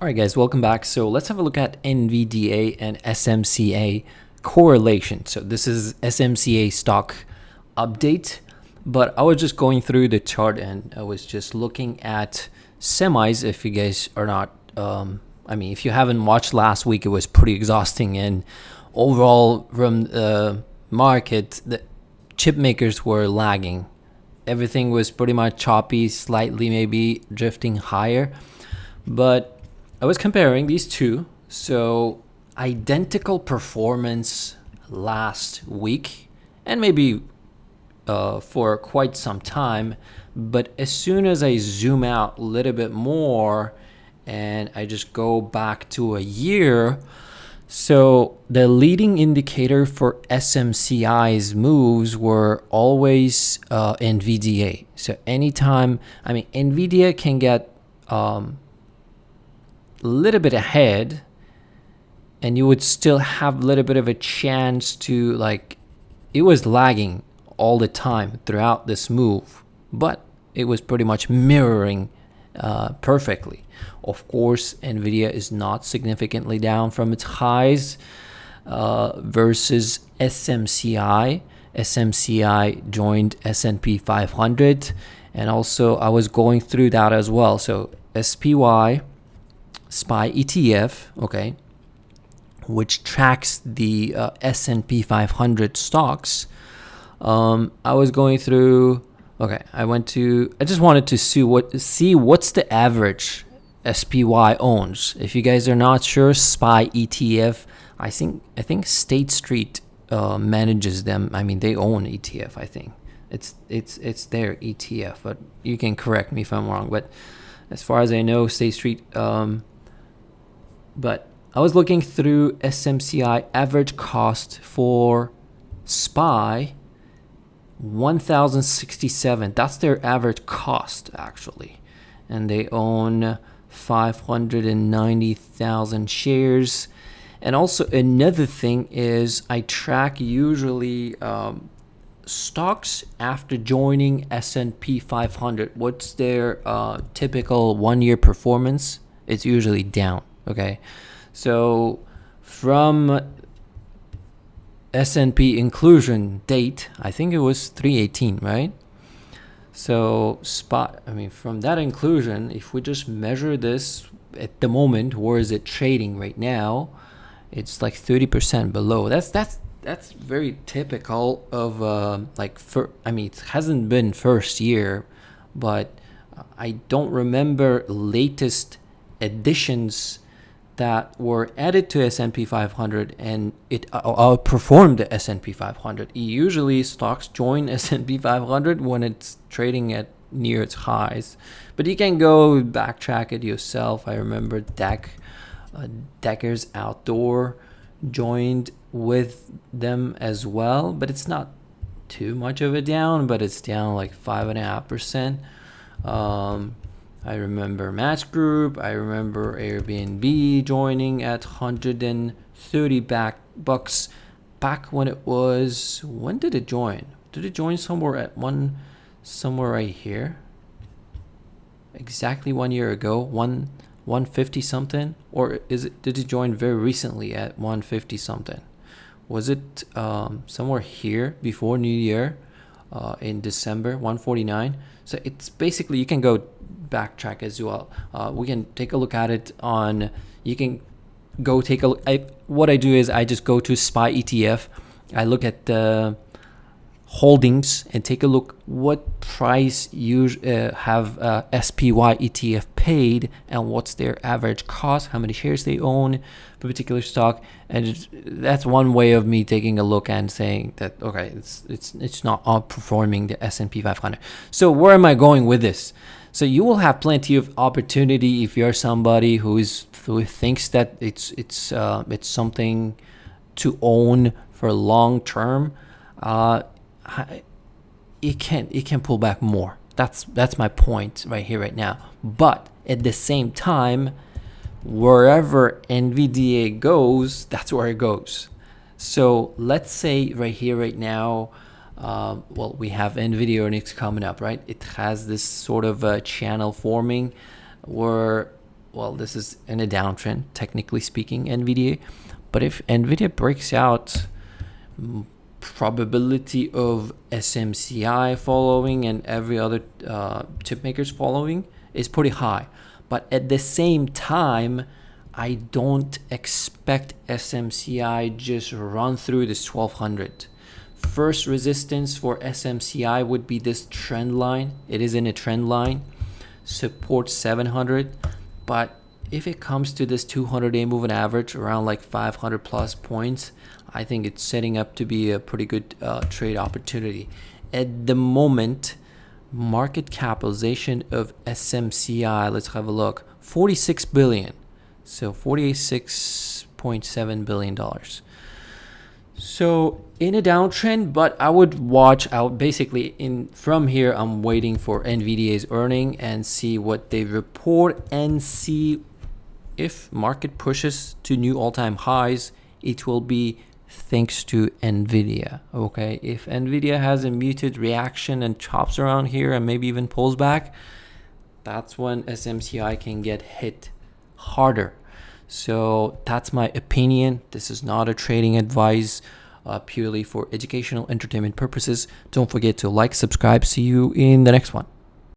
All right, guys, welcome back. So let's have a look at NVDA and SMCA correlation. So this is SMCA stock update, but I was just going through the chart and I was just looking at semis. If you guys are not, if you haven't watched last week, it was pretty exhausting. And overall, from the market, the chip makers were lagging. Everything was pretty much choppy, slightly maybe drifting higher, but I was comparing these two. So identical performance last week and maybe for quite some time. But as soon as I zoom out a little bit more and I just go back to a year, so the leading indicator for SMCI's moves were always NVDA. So anytime, NVIDIA can get little bit ahead and you would still have a little bit of a chance to, like, it was lagging all the time throughout this move, but it was pretty much mirroring perfectly. Of course, NVIDIA is not significantly down from its highs versus SMCI. SMCI joined S&P 500, and also I was going through that as well. So SPY SPY ETF, okay, which tracks the S&P 500 stocks. I was going through. Okay, I just wanted to see what's the average SPY owns. If you guys are not sure, SPY ETF, I think State Street manages them. They own ETF. I think it's their ETF, but you can correct me if I'm wrong. But as far as I know, State Street. But I was looking through SMCI average cost for SPY, 1,067. That's their average cost, actually. And they own 590,000 shares. And also another thing is I track usually stocks after joining S&P 500. What's their typical 1-year performance? It's usually down. Okay, so from S&P inclusion date, I think it was 318, right? So from that inclusion, if we just measure this at the moment, where is it trading right now? It's like 30% below. That's very typical of it hasn't been first year, but I don't remember latest additions that were added to S&P 500 and it outperformed the S&P 500. Usually stocks join S&P 500 when it's trading at near its highs, but you can go backtrack it yourself. I remember Decker's Outdoor joined with them as well, but it's not too much of a down, but it's down like 5.5%. I remember Match Group. I remember Airbnb joining at 130 bucks back when it was. When did it join? Did it join somewhere right here? Exactly 1 year ago, 150 something, or did it join very recently at 150 something? Was it somewhere here before New Year in December, 149? So it's basically, you can go backtrack as well. We can take a look at it on. You can go take a look. What I do is I just go to SPY ETF. I look at the holdings and take a look what price have SPY ETF paid and what's their average cost, how many shares they own for a particular stock, and that's one way of me taking a look and saying that okay, it's not outperforming the S&P 500. So where am I going with this? So you will have plenty of opportunity if you're somebody who thinks that it's something to own for long term. It can pull back more. That's my point right here, right now. But at the same time, wherever NVDA goes, that's where it goes. So let's say right here, right now, we have NVIDIA earnings coming up, right? It has this sort of channel forming where well, this is in a downtrend, technically speaking, NVDA. But if NVIDIA breaks out, probability of SMCI following and every other chip makers following is pretty high. But at the same time, I don't expect SMCI just run through this 1200. First resistance for SMCI would be this trend line. It is in a trend line. Support 700. But if it comes to this 200-day moving average around like 500 plus points, I think it's setting up to be a pretty good trade opportunity. At the moment, market capitalization of SMCI, let's have a look, 46 billion. So $46.7 billion. So in a downtrend, but I would watch out. Basically, from here, I'm waiting for NVDA's earning and see what they report and see if market pushes to new all-time highs. It will be thanks to NVIDIA. Okay, if NVIDIA has a muted reaction and chops around here and maybe even pulls back, that's when SMCI can get hit harder. So that's my opinion. This is not a trading advice, purely for educational entertainment purposes. Don't forget to like, subscribe. See you in the next one.